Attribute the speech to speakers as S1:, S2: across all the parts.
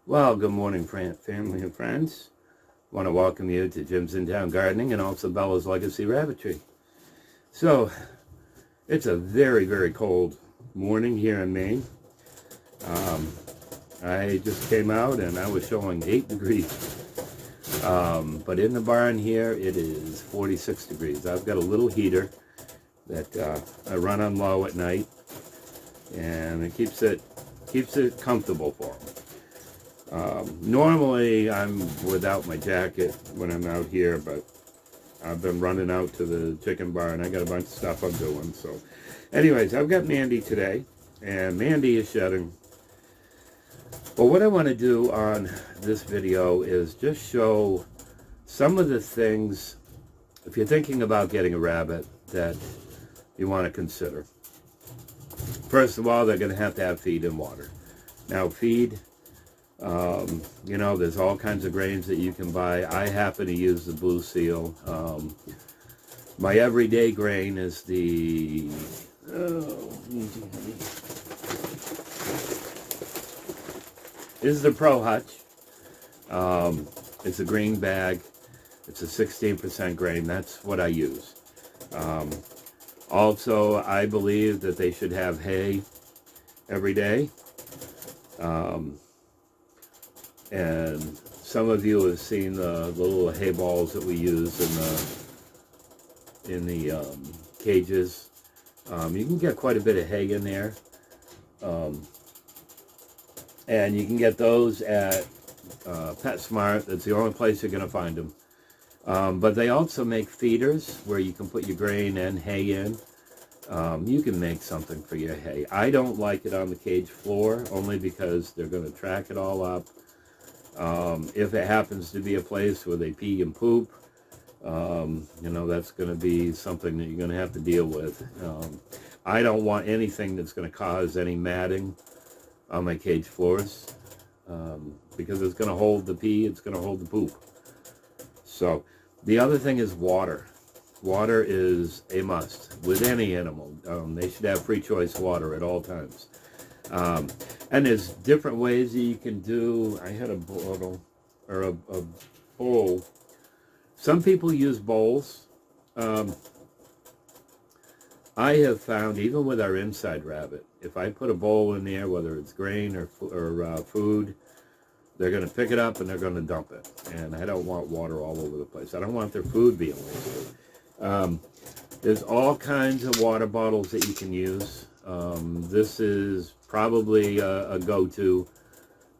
S1: Well, good morning, family and friends. I want to welcome you to Jim's In Town Gardening and also Bella's Legacy Rabbitry. So, it's a very, very cold morning here in Maine. I just came out and I was showing 8 degrees. But in the barn here, it is 46 degrees. I've got a little heater that I run on low at night, and it keeps it comfortable for me. Normally I'm without my jacket when I'm out here, but I've been running out to the chicken barn. I got a bunch of stuff I'm doing. So anyways, I've got Mandy today, and Mandy is shedding. But what I want to do on this video is just show some of the things, if you're thinking about getting a rabbit, that you want to consider. First of all, they're going to have feed and water. Now, feed, you know, there's all kinds of grains that you can buy. I happen to use the Blue Seal. My everyday grain is the Pro Hutch. It's a green bag. It's a 16% grain. That's what I use. Also, I believe that they should have hay every day. And some of you have seen the little hay balls that we use in the cages. You can get quite a bit of hay in there. And you can get those at PetSmart. That's the only place you're going to find them. But they also make feeders where you can put your grain and hay in. You can make something for your hay. I don't like it on the cage floor, only because they're going to track it all up. If it happens to be a place where they pee and poop, you know, that's going to be something that you're going to have to deal with. I don't want anything that's going to cause any matting on my cage floors, because it's going to hold the pee, it's going to hold the poop. So, the other thing is water. Water is a must with any animal. They should have free choice water at all times. And there's different ways that you can do. I had a bottle, or a bowl. Some people use bowls. I have found, even with our inside rabbit, if I put a bowl in there, whether it's grain or food, they're going to pick it up and they're going to dump it. And I don't want water all over the place. I don't want their food being wasted. There's all kinds of water bottles that you can use. This is probably a go-to.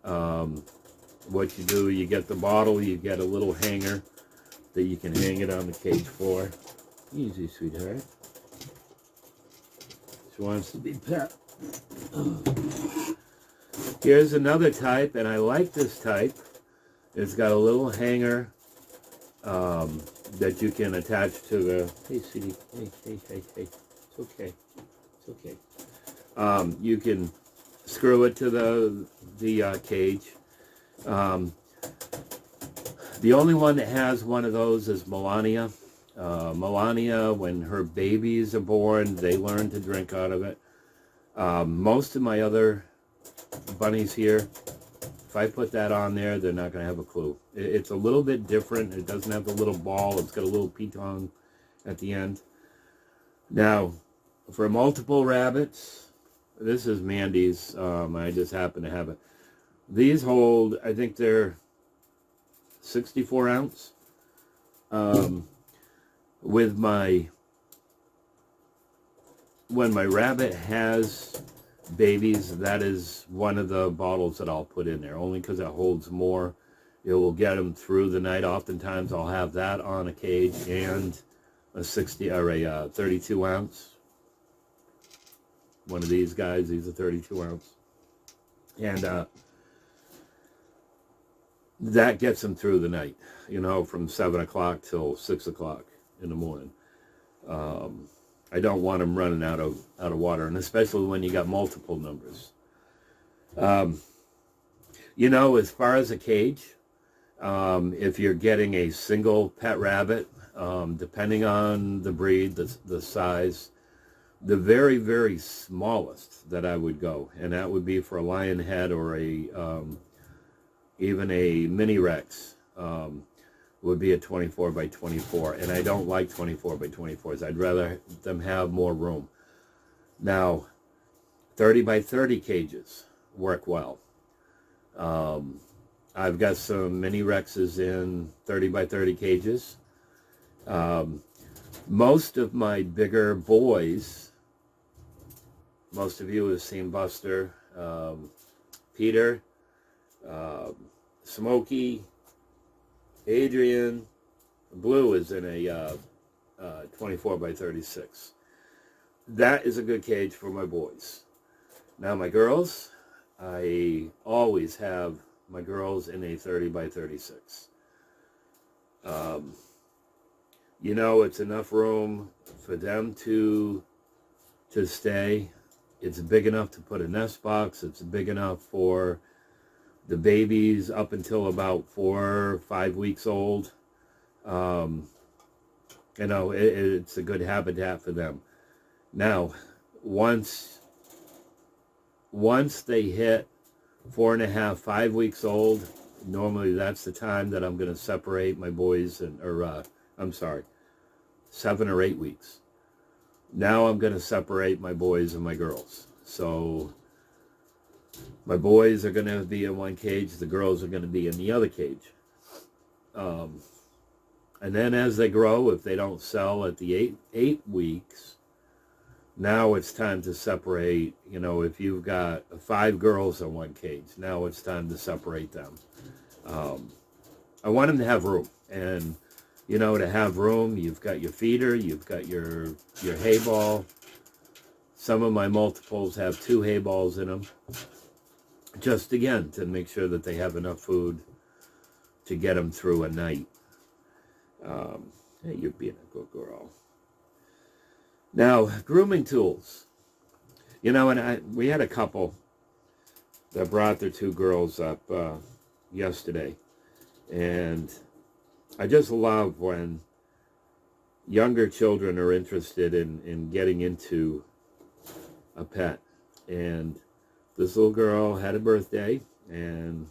S1: What you do, you get the bottle, you get a little hanger that you can hang it on the cage floor. Easy, sweetheart. She wants to be pet. Here's another type, and I like this type. It's got a little hanger that you can attach to the... Hey, sweetie. Hey. It's okay. It's okay. You can screw it to the cage. The only one that has one of those is Melania. Melania, when her babies are born, they learn to drink out of it. Most of my other bunnies here, if I put that on there, they're not going to have a clue. It's a little bit different. It doesn't have the little ball. It's got a little piton at the end. Now, for multiple rabbits, this is Mandy's. I just happen to have it. These hold, I think they're 64 ounce. When my rabbit has babies, that is one of the bottles that I'll put in there, only because it holds more. It will get them through the night. Oftentimes I'll have that on a cage and a 60 or a 32 ounce. One of these guys, these are 32 ounce. And that gets them through the night, you know, from 7 o'clock till 6 o'clock in the morning. I don't want them running out of water, and especially when you got multiple numbers. You know, as far as a cage, if you're getting a single pet rabbit, depending on the breed, the size, the very, very smallest that I would go, and that would be for a lion head or even a mini Rex would be a 24 by 24, and I don't like 24 by 24s. I'd rather them have more room. Now, 30 by 30 cages work well. I've got some mini Rexes in 30 by 30 cages. Most of my bigger boys, most of you have seen Buster, Peter, Smokey, Adrian, Blue is in a 24 by 36. That is a good cage for my boys. Now my girls, I always have my girls in a 30 by 36. You know, it's enough room for them to stay. It's big enough to put a nest box. It's big enough for the babies up until about 4 or 5 weeks old. You know, it's a good habitat for them. Now, once they hit 4.5, 5 weeks old, normally that's the time that I'm going to separate my boys, I'm sorry, 7 or 8 weeks. Now I'm going to separate my boys and my girls. So my boys are going to be in one cage, the girls are going to be in the other cage. And then as they grow, if they don't sell at the 8 weeks, now it's time to separate. You know, if you've got 5 girls in one cage, now it's time to separate them. I want them to have room. And, you know, to have room, you've got your feeder, you've got your hay ball. Some of my multiples have 2 hay balls in them. Just, again, to make sure that they have enough food to get them through a night. Hey, you're being a good girl. Now, grooming tools. You know, and we had a couple that brought their 2 girls up yesterday. And I just love when younger children are interested in getting into a pet. And this little girl had a birthday, and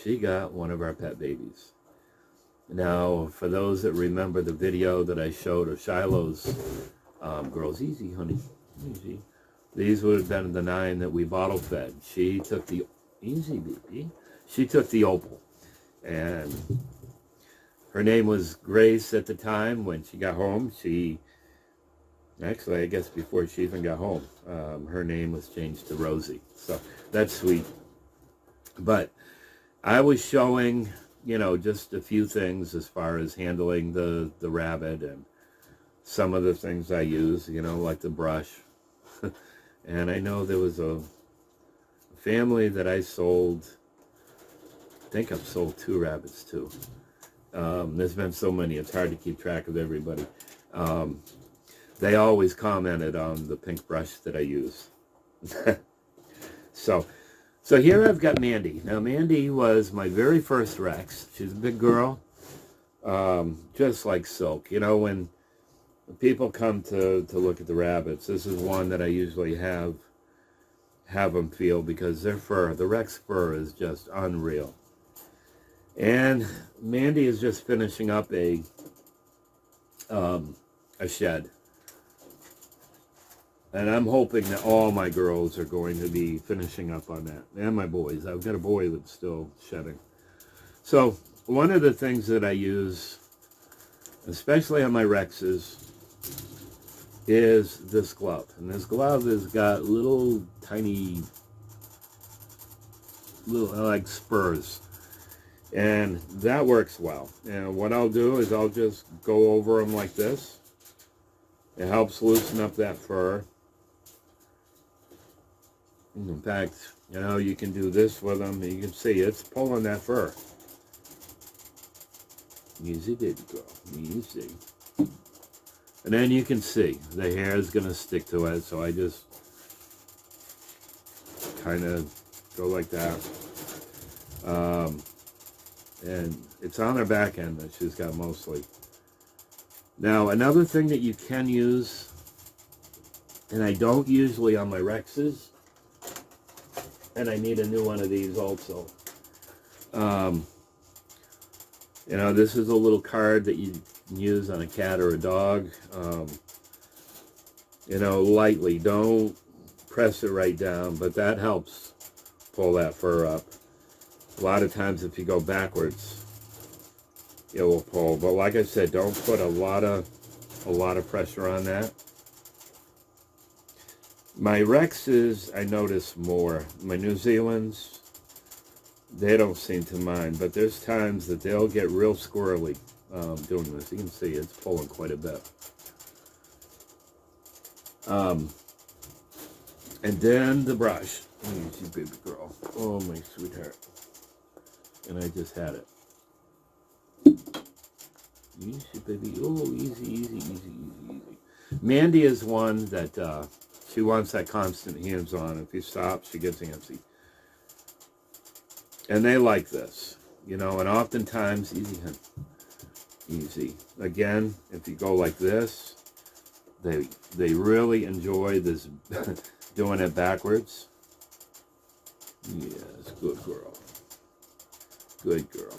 S1: she got one of our pet babies. Now, for those that remember the video that I showed of Shiloh's girls, easy, honey, easy. These would have been the 9 that we bottle fed. She took the, easy, baby. She took the Opal. And her name was Grace at the time. When she got home, actually, I guess before she even got home, her name was changed to Rosie. So that's sweet. But I was showing, you know, just a few things as far as handling the rabbit and some of the things I use, you know, like the brush. And I know there was a family that I sold, I think I've sold 2 rabbits too. There's been so many, it's hard to keep track of everybody. They always commented on the pink brush that I use. So here I've got Mandy. Now Mandy was my very first Rex. She's a big girl, just like silk. You know, when people come to look at the rabbits, this is one that I usually have them feel, because their fur, the Rex fur, is just unreal. And Mandy is just finishing up a shed. And I'm hoping that all my girls are going to be finishing up on that. And my boys. I've got a boy that's still shedding. So one of the things that I use, especially on my Rexes, is this glove. And this glove has got little tiny, like spurs. And that works well. And what I'll do is I'll just go over them like this. It helps loosen up that fur. In fact, you know, you can do this with them. You can see it's pulling that fur. Easy, baby girl. Easy. And then you can see the hair is going to stick to it. So I just kind of go like that. And it's on her back end that she's got mostly. Now, another thing that you can use, and I don't usually on my Rexes, and I need a new one of these also. You know, this is a little card that you can use on a cat or a dog. You know, lightly. Don't press it right down, but that helps pull that fur up. A lot of times if you go backwards, it will pull. But like I said, don't put a lot of pressure on that. My Rexes, I notice more. My New Zealands, they don't seem to mind, but there's times that they'll get real squirrely doing this. You can see it's pulling quite a bit. And then the brush. Let me see, baby girl. Oh, my sweetheart. And I just had it. Easy, baby. Oh, easy, easy, easy, easy, easy. Mandy is one that she wants that constant hands-on. If you stop, she gets antsy. And they like this, you know, and oftentimes, easy. Again, if you go like this, they really enjoy this, doing it backwards. Yes, good girl. Good girl.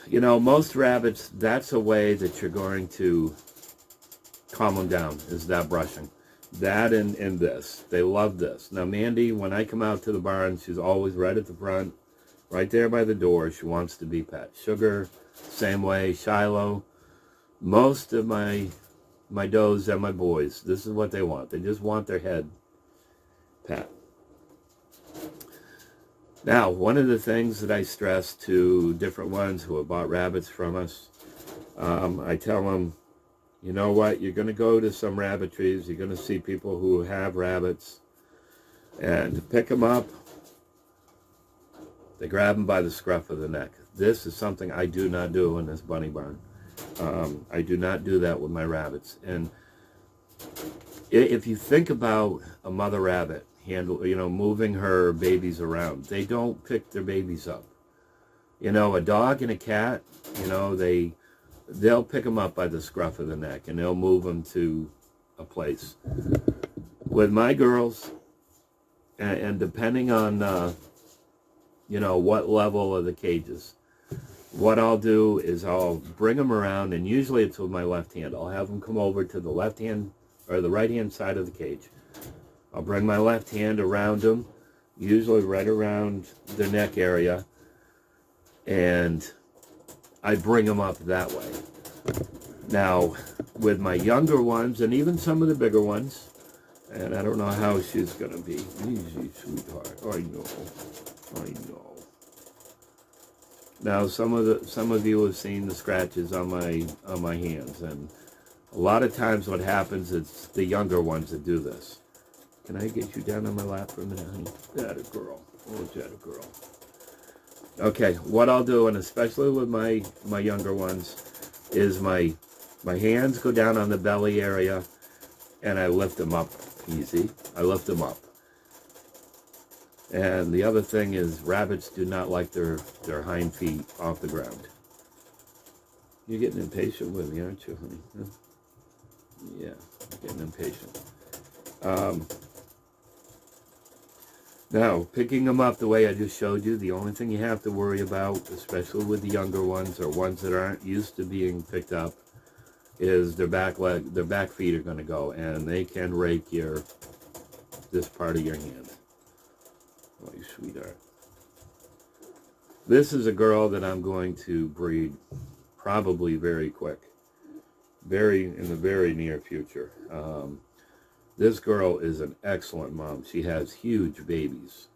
S1: You know, most rabbits, that's a way that you're going to calm them down, is that brushing. That and this. They love this. Now, Mandy, when I come out to the barn, she's always right at the front, right there by the door. She wants to be pet. Sugar, same way. Shiloh. Most of my does and my boys, this is what they want. They just want their head pet. Now, one of the things that I stress to different ones who have bought rabbits from us, I tell them, you know what, you're going to go to some rabbitries, you're going to see people who have rabbits, and to pick them up, they grab them by the scruff of the neck. This is something I do not do in this bunny barn. I do not do that with my rabbits. And if you think about a mother rabbit, moving her babies around, they don't pick their babies up. You know, a dog and a cat, you know, they'll pick them up by the scruff of the neck and they'll move them to a place. With my girls, and depending on, you know, what level of the cages, what I'll do is I'll bring them around, and usually it's with my left hand. I'll have them come over to the left hand or the right hand side of the cage. I'll bring my left hand around them, usually right around the neck area, and I bring them up that way. Now, with my younger ones, and even some of the bigger ones, and I don't know how she's going to be. Easy, sweetheart. I know. Now, some of you have seen the scratches on my hands, and a lot of times what happens is the younger ones that do this. Can I get you down on my lap for a minute, honey? That a girl. Oh, that a girl. Okay, what I'll do, and especially with my younger ones, is my hands go down on the belly area, and I lift them up easy. I lift them up. And the other thing is, rabbits do not like their hind feet off the ground. You're getting impatient with me, aren't you, honey? Huh? Yeah, getting impatient. Now, picking them up the way I just showed you, the only thing you have to worry about, especially with the younger ones or ones that aren't used to being picked up, is their back feet are going to go, and they can rake this part of your hand. Oh, you sweetheart. This is a girl that I'm going to breed probably very quick, in the very near future. This girl is an excellent mom. She has huge babies.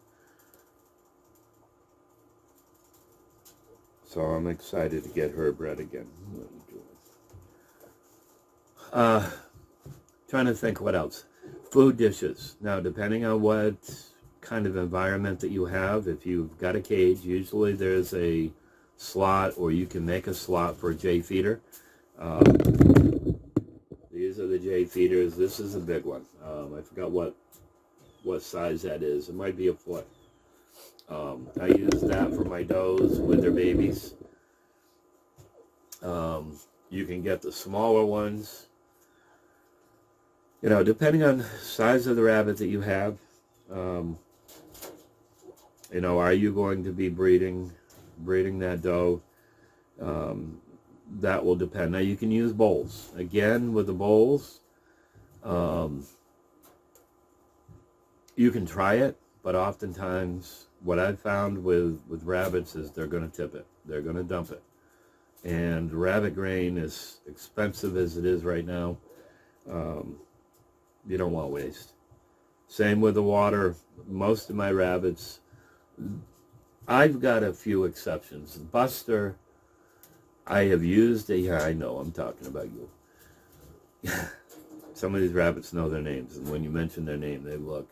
S1: So I'm excited to get her bred again. What are you doing? Trying to think what else. Food dishes. Now, depending on what kind of environment that you have, if you've got a cage, usually there's a slot, or you can make a slot for a J feeder. These are the J feeders. This is a big one. I forgot what size that is. It might be a foot. I use that for my does with their babies. You can get the smaller ones. You know, depending on the size of the rabbit that you have. You know, are you going to be breeding that doe? That will depend. Now, you can use bowls. Again, with the bowls, you can try it, but oftentimes what I've found with rabbits is they're going to tip it. They're going to dump it. And rabbit grain, as expensive as it is right now, you don't want waste. Same with the water. Most of my rabbits, I've got a few exceptions. Buster, I have used yeah, I know, I'm talking about you. Some of these rabbits know their names, and when you mention their name, they look.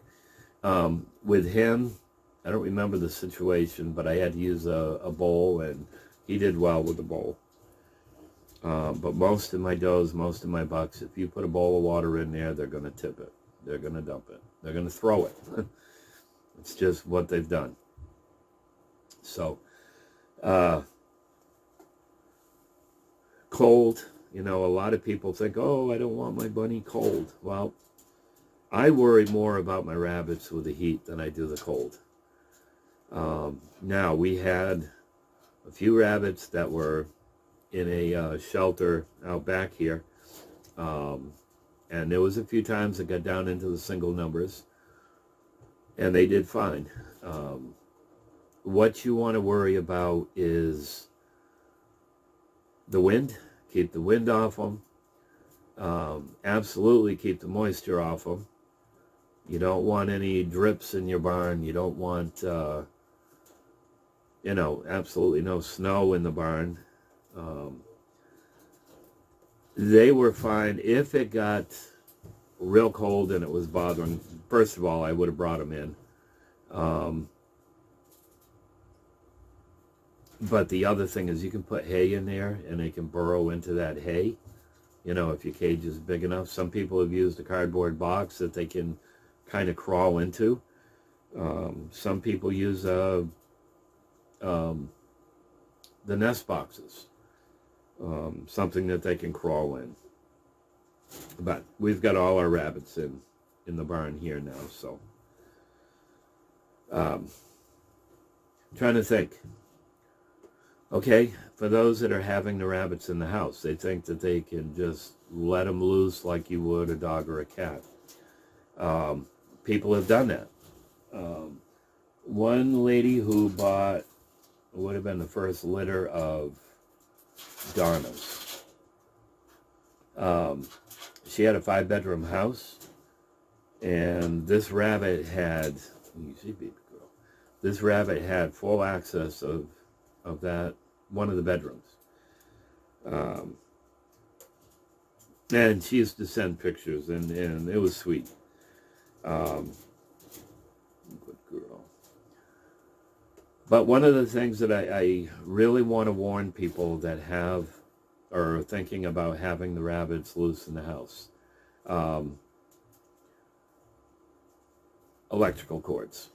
S1: With him, I don't remember the situation, but I had to use a bowl, and he did well with the bowl. But most of my does, most of my bucks, if you put a bowl of water in there, they're going to tip it. They're going to dump it. They're going to throw it. It's just what they've done. So, cold, you know, a lot of people think, oh, I don't want my bunny cold. Well, I worry more about my rabbits with the heat than I do the cold. Now, we had a few rabbits that were in a shelter out back here, and there was a few times that got down into the single numbers, and they did fine. What you want to worry about is the wind. Keep the wind off them. Absolutely keep the moisture off them. You don't want any drips in your barn. You don't want, you know, absolutely no snow in the barn. They were fine. If it got real cold and it was bothering, first of all, I would have brought them in. But the other thing is you can put hay in there and they can burrow into that hay. You know, if your cage is big enough. Some people have used a cardboard box that they can kind of crawl into. Some people use the nest boxes. Something that they can crawl in. But we've got all our rabbits in the barn here now, so trying to think. Okay, for those that are having the rabbits in the house, they think that they can just let them loose like you would a dog or a cat. People have done that. One lady who bought, would have been the first litter of Donna's. She had a 5-bedroom house, and this rabbit had, you see, baby girl, this rabbit had full access of that, one of the bedrooms. And she used to send pictures, and it was sweet. Good girl. But one of the things that I really want to warn people that have, or are thinking about having the rabbits loose in the house, electrical cords.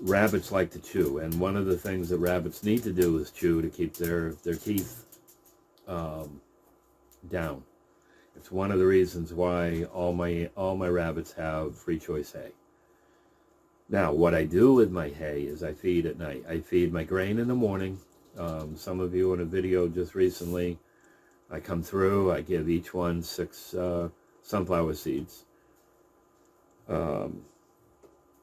S1: Rabbits like to chew, and one of the things that rabbits need to do is chew to keep their teeth down. It's one of the reasons why all my rabbits have free choice hay. Now, what I do with my hay is I feed at night. I feed my grain in the morning. Some of you in a video just recently, I come through, I give each one 6 sunflower seeds.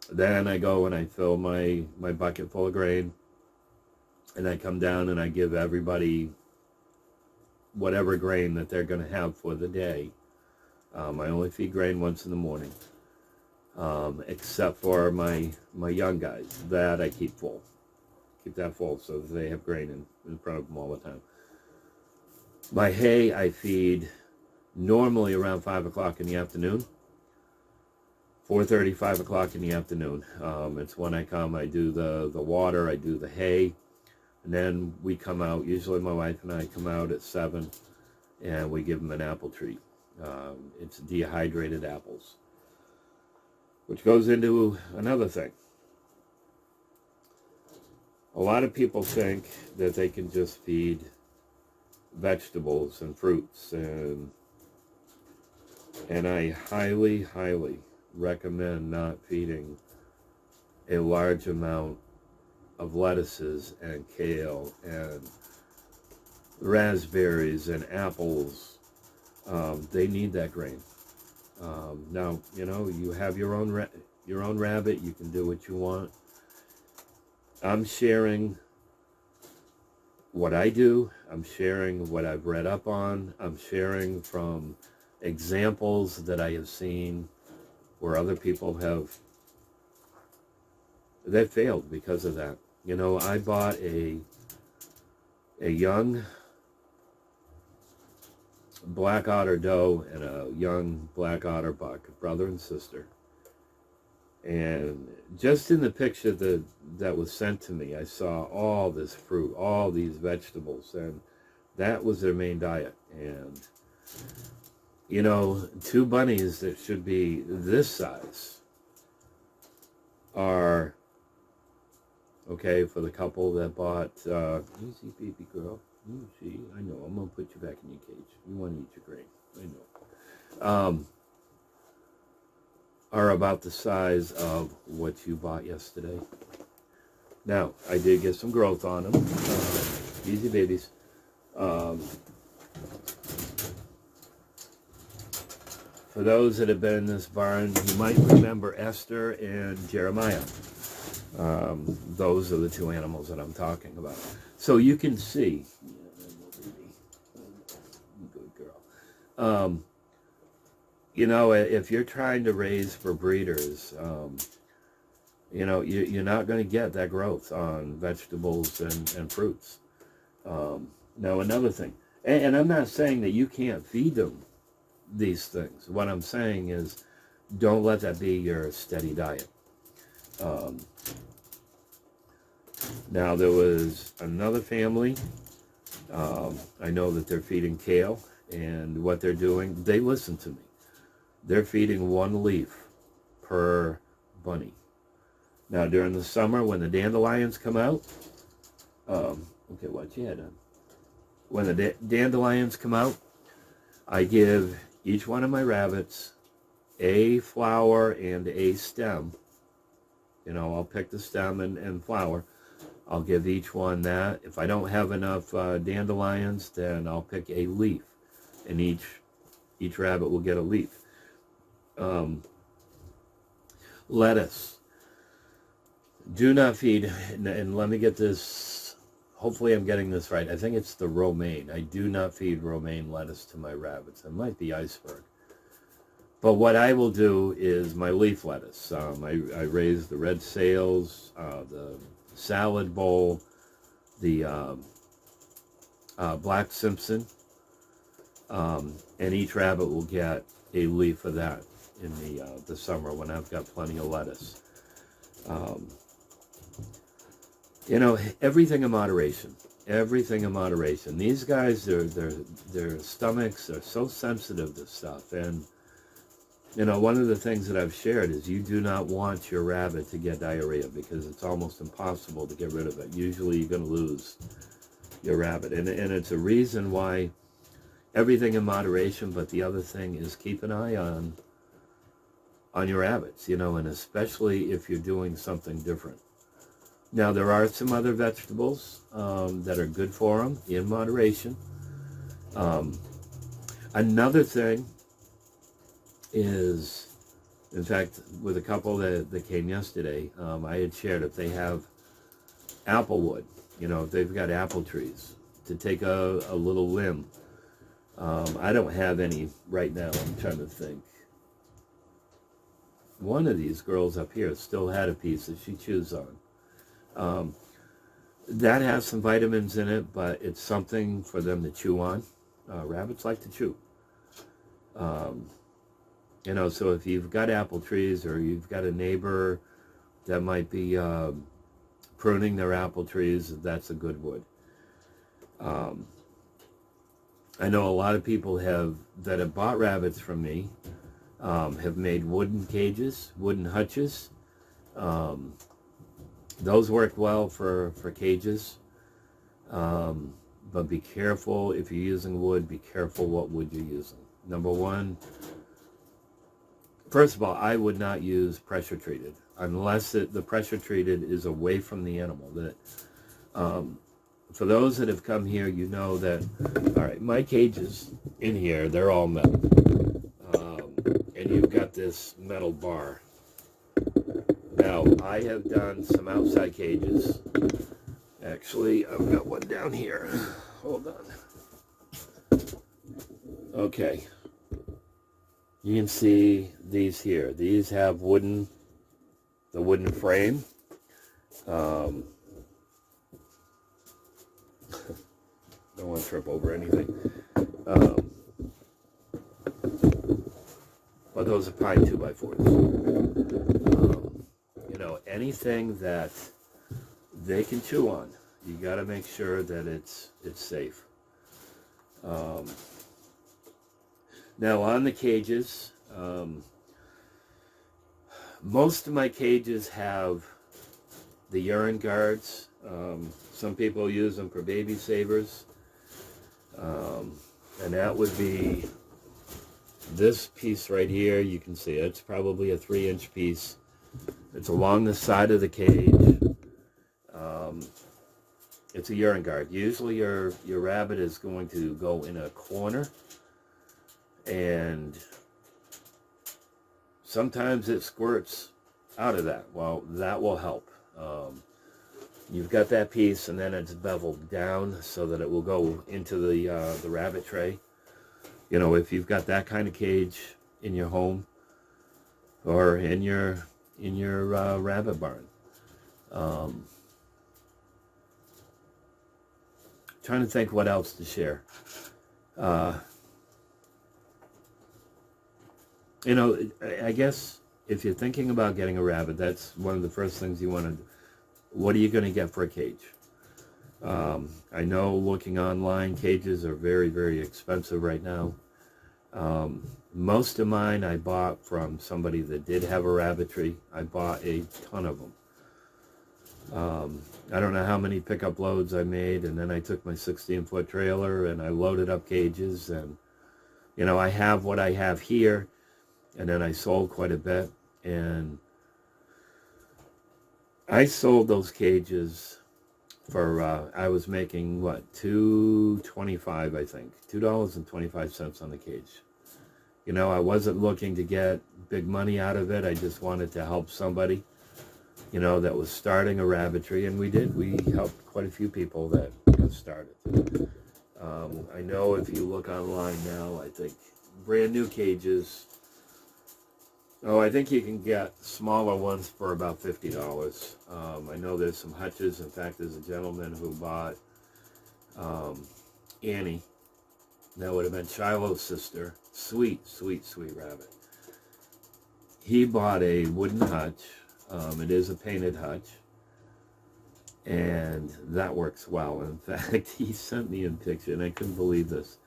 S1: Then I go and I fill my bucket full of grain, and I come down and I give everybody whatever grain that they're going to have for the day. I only feed grain once in the morning, except for my young guys. That I keep full. Keep that full so that they have grain in front of them all the time. My hay I feed normally around 5 o'clock in the afternoon. 4:30, 5 o'clock in the afternoon. It's when I come, I do the water, I do the hay, and then we come out, usually my wife and I come out at 7, and we give them an apple treat. It's dehydrated apples, which goes into another thing. A lot of people think that they can just feed vegetables and fruits, and I highly, highly recommend not feeding a large amount of lettuces and kale and raspberries and apples. They need that grain. Now, you know, you have your own rabbit. You can do what you want. I'm sharing what I do. I'm sharing what I've read up on. I'm sharing from examples that I have seen where other people they've failed because of that. You know, I bought a young black otter doe and a young black otter buck, brother and sister. And just in the picture that was sent to me, I saw all this fruit, all these vegetables, and that was their main diet. And, you know, two bunnies that should be this size are, okay, for the couple that bought, easy baby girl, easy, I know, I'm going to put you back in your cage. You want to eat your grain, I know. Are about the size of what you bought yesterday. Now, I did get some growth on them. Easy babies. For those that have been in this barn, you might remember Esther and Jeremiah. Those are the two animals that I'm talking about. So you can see, good girl. You know, if you're trying to raise for breeders, you know, you're not going to get that growth on vegetables and fruits. Now, another thing, and I'm not saying that you can't feed them these things. What I'm saying is don't let that be your steady diet. Now, there was another family. I know that they're feeding kale, and what they're doing, they listen to me. They're feeding one leaf per bunny. Now, during the summer, when the dandelions come out, okay, watch your head on. When the dandelions come out, I give each one of my rabbits a flower and a stem. You know, I'll pick the stem and flower. I'll give each one that. If I don't have enough dandelions, then I'll pick a leaf, and each rabbit will get a leaf. Lettuce. Do not feed, and let me get this, hopefully I'm getting this right. I think it's the romaine. I do not feed romaine lettuce to my rabbits. It might be iceberg. But what I will do is my leaf lettuce. I raise the red sails, the salad bowl, the black Simpson, and each rabbit will get a leaf of that in the summer when I've got plenty of lettuce. You know, everything in moderation. Everything in moderation. These guys, their stomachs are so sensitive to stuff. And, you know, one of the things that I've shared is you do not want your rabbit to get diarrhea because it's almost impossible to get rid of it. Usually you're going to lose your rabbit. And it's a reason why everything in moderation, but the other thing is keep an eye on your rabbits, you know, and especially if you're doing something different. Now, there are some other vegetables that are good for them in moderation. Another thing is, in fact, with a couple that came yesterday, I had shared if they have apple wood, you know, if they've got apple trees, to take a little limb. I don't have any right now. I'm trying to think. One of these girls up here still had a piece that she chews on. That has some vitamins in it, but it's something for them to chew on. Rabbits like to chew. You know, so if you've got apple trees or you've got a neighbor that might be pruning their apple trees, that's a good wood. I know a lot of people that have bought rabbits from me have made wooden cages, wooden hutches. Those work well for cages. But be careful if you're using wood, be careful what wood you're using. Number one, first of all, I would not use pressure treated. unless the pressure treated is away from the animal. That for those that have come here, you know that, all right, my cages in here, they're all metal. And you've got this metal bar. Now, I have done some outside cages. Actually, I've got one down here. Hold on. Okay. You can see these here. These have the wooden frame. Don't want to trip over anything. But those are pine 2x4s. You know, anything that they can chew on, you got to make sure that it's safe. Now on the cages, most of my cages have the Urine Guards. Some people use them for baby savers. And that would be this piece right here. You can see it's probably a 3-inch piece. It's along the side of the cage. It's a Urine Guard. Usually your rabbit is going to go in a corner, and sometimes it squirts out of that. Well, that will help. You've got that piece, and then it's beveled down so that it will go into the rabbit tray. You know, if you've got that kind of cage in your home or in your rabbit barn. Trying to think what else to share. You know, I guess if you're thinking about getting a rabbit, that's one of the first things you want to do. What are you going to get for a cage? I know looking online, cages are very, very expensive right now. Most of mine I bought from somebody that did have a rabbitry. I bought a ton of them. I don't know how many pickup loads I made, and then I took my 16-foot trailer and I loaded up cages, and you know, I have what I have here, and then I sold quite a bit, and I sold those cages for I was making what, $2.25, I think, $2.25 on the cage. You know, I wasn't looking to get big money out of it. I just wanted to help somebody, you know, that was starting a rabbitry, and we did. We helped quite a few people that got started. I know if you look online now, I think brand new cages, I think you can get smaller ones for about $50. I know there's some hutches. In fact, there's a gentleman who bought Annie. That would have been Shiloh's sister. Sweet, sweet, sweet rabbit. He bought a wooden hutch. It is a painted hutch, and that works well. In fact, he sent me a picture, and I couldn't believe this.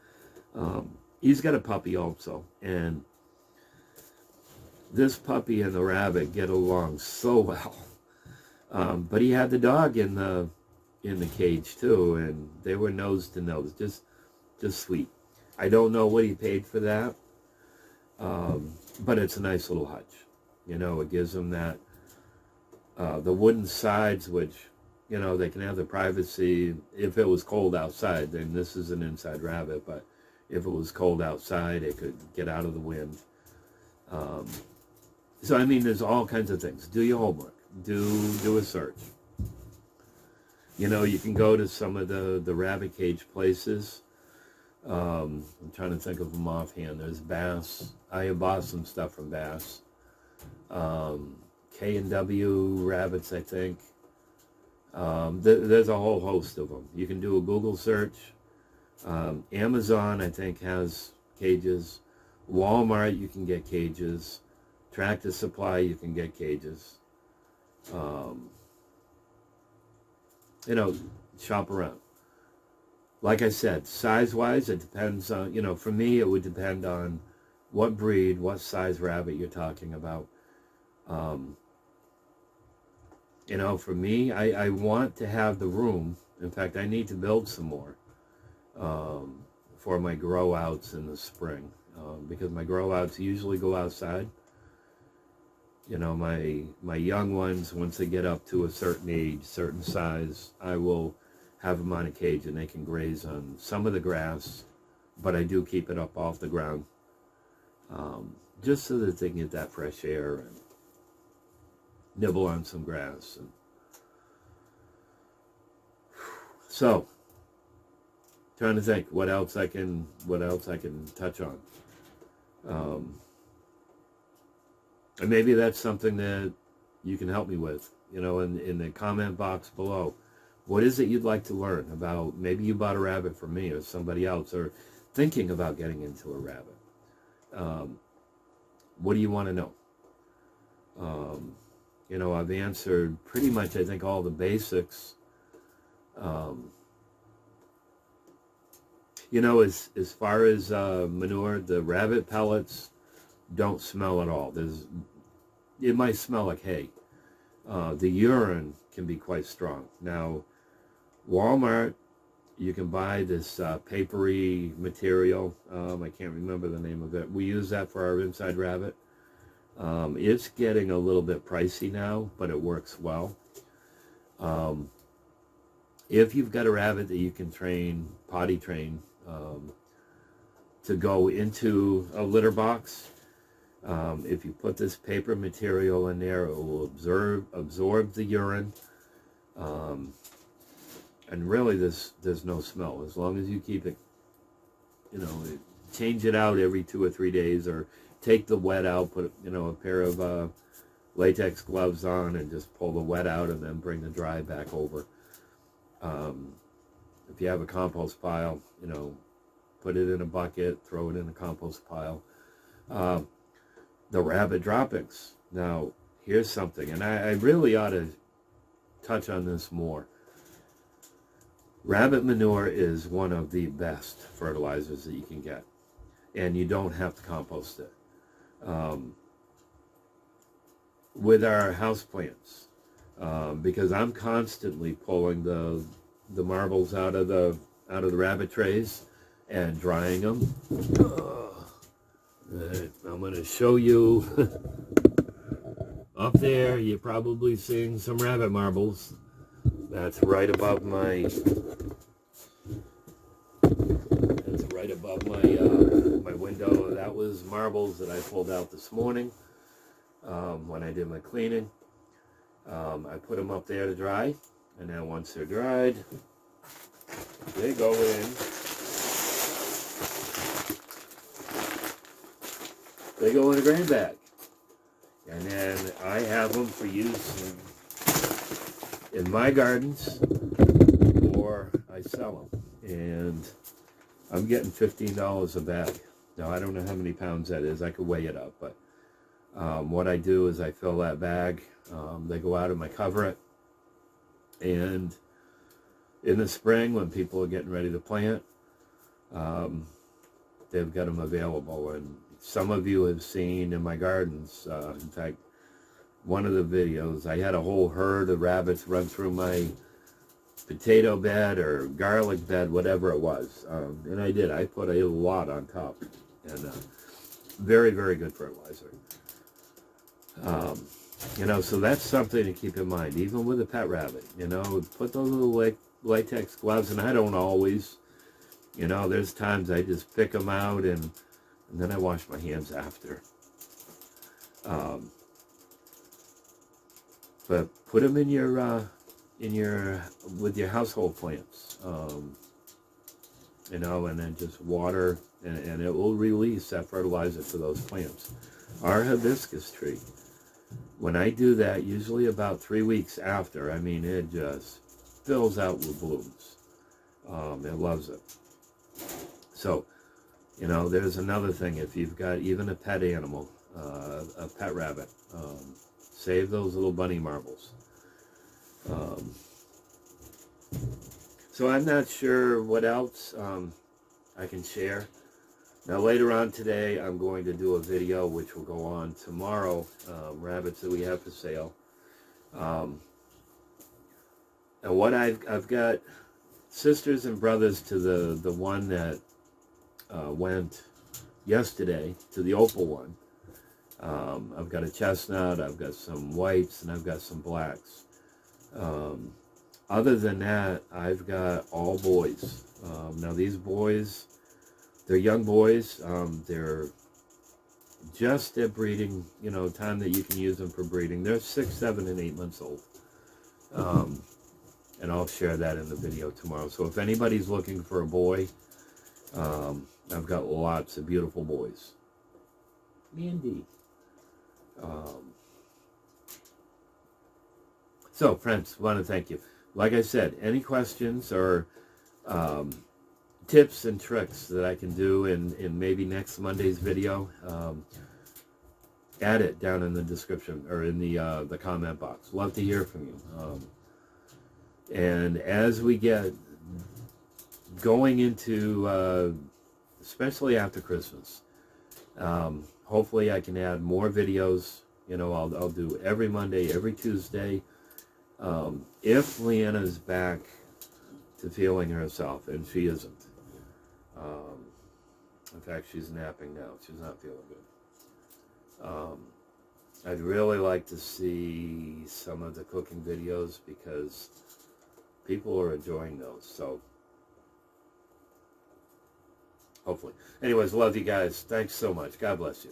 S1: He's got a puppy also, and this puppy and the rabbit get along so well. But he had the dog in the cage too, and they were nose to nose, just sweet. I don't know what he paid for that, but it's a nice little hutch. You know, it gives them that. The wooden sides, which, you know, they can have the privacy. If it was cold outside, then this is an inside rabbit, but if it was cold outside, it could get out of the wind. So, I mean, there's all kinds of things. Do your homework. Do a search. You know, you can go to some of the rabbit cage places. I'm trying to think of them offhand. There's Bass. I have bought some stuff from Bass. K&W rabbits, I think. There's a whole host of them. You can do a Google search. Amazon, I think, has cages. Walmart, you can get cages. Tractor Supply, you can get cages. You know, shop around. Like I said, size-wise, it depends on, you know, for me, it would depend on what breed, what size rabbit you're talking about. You know, for me, I want to have the room. In fact, I need to build some more for my grow-outs in the spring, because my grow-outs usually go outside. You know, my young ones, once they get up to a certain age, certain size, I will have them on a cage and they can graze on some of the grass, but I do keep it up off the ground, just so that they can get that fresh air and nibble on some grass. And so, trying to think what else I can touch on. And maybe that's something that you can help me with, you know, in the comment box below. What is it you'd like to learn about? Maybe you bought a rabbit from me or somebody else, or thinking about getting into a rabbit. What do you want to know? You know, I've answered pretty much, I think, all the basics. You know, as far as manure, the rabbit pellets don't smell at all. It might smell like hay. The urine can be quite strong. Now, Walmart, you can buy this papery material. I can't remember the name of it. We use that for our inside rabbit. It's getting a little bit pricey now, but it works well. If you've got a rabbit that you can potty train, to go into a litter box, if you put this paper material in there, it will absorb the urine, and really there's no smell as long as you keep it, you know, change it out every 2 or 3 days, or take the wet out, put, you know, a pair of latex gloves on and just pull the wet out and then bring the dry back over. If you have a compost pile, you know, put it in a bucket, throw it in a compost pile. The rabbit droppings. Now, here's something, and I really ought to touch on this more. Rabbit manure is one of the best fertilizers that you can get, and you don't have to compost it. With our houseplants, because I'm constantly pulling the marbles out of the rabbit trays and drying them. I'm going to show you up there. You're probably seeing some rabbit marbles. That's right above my. That's right above my window. That was marbles that I pulled out this morning when I did my cleaning. I put them up there to dry, and then once they're dried, they go in. They go in a grain bag, and then I have them for use in my gardens, or I sell them, and I'm getting $15 a bag. Now, I don't know how many pounds that is. I could weigh it up, but what I do is I fill that bag. They go out and I cover it, and in the spring when people are getting ready to plant, they've got them available. And some of you have seen in my gardens, in fact, one of the videos, I had a whole herd of rabbits run through my potato bed or garlic bed, whatever it was, and I did. I put a lot on top, and very, very good fertilizer. You know, so that's something to keep in mind, even with a pet rabbit. You know, put those little latex gloves, and I don't always, you know, there's times I just pick them out and then I wash my hands after. But put them in your with your household plants, you know, and then just water, and it will release that fertilizer to those plants. Our hibiscus tree, when I do that, usually about 3 weeks after, I mean, it just fills out with blooms. It loves it. So, you know, there's another thing. If you've got even a pet animal, a pet rabbit, save those little bunny marbles. So I'm not sure what else I can share. Now later on today, I'm going to do a video which will go on tomorrow, rabbits that we have for sale. And what I've got sisters and brothers to the one that went yesterday, to the opal one. I've got a chestnut, I've got some whites, and I've got some blacks. Other than that, I've got all boys. Now these boys, they're young boys. They're just at breeding, you know, time that you can use them for breeding. They're 6, 7, and 8 months old. And I'll share that in the video tomorrow. So if anybody's looking for a boy, I've got lots of beautiful boys. Mandy. So, friends, I want to thank you. Like I said, any questions or tips and tricks that I can do in maybe next Monday's video, add it down in the description or in the comment box. Love to hear from you. And as we get going into, especially after Christmas, hopefully I can add more videos. You know, I'll do every Monday, every Tuesday. If Leanna is back to feeling herself, and she isn't. In fact, she's napping now. She's not feeling good. I'd really like to see some of the cooking videos because people are enjoying those. So, hopefully. Anyways, love you guys. Thanks so much. God bless you.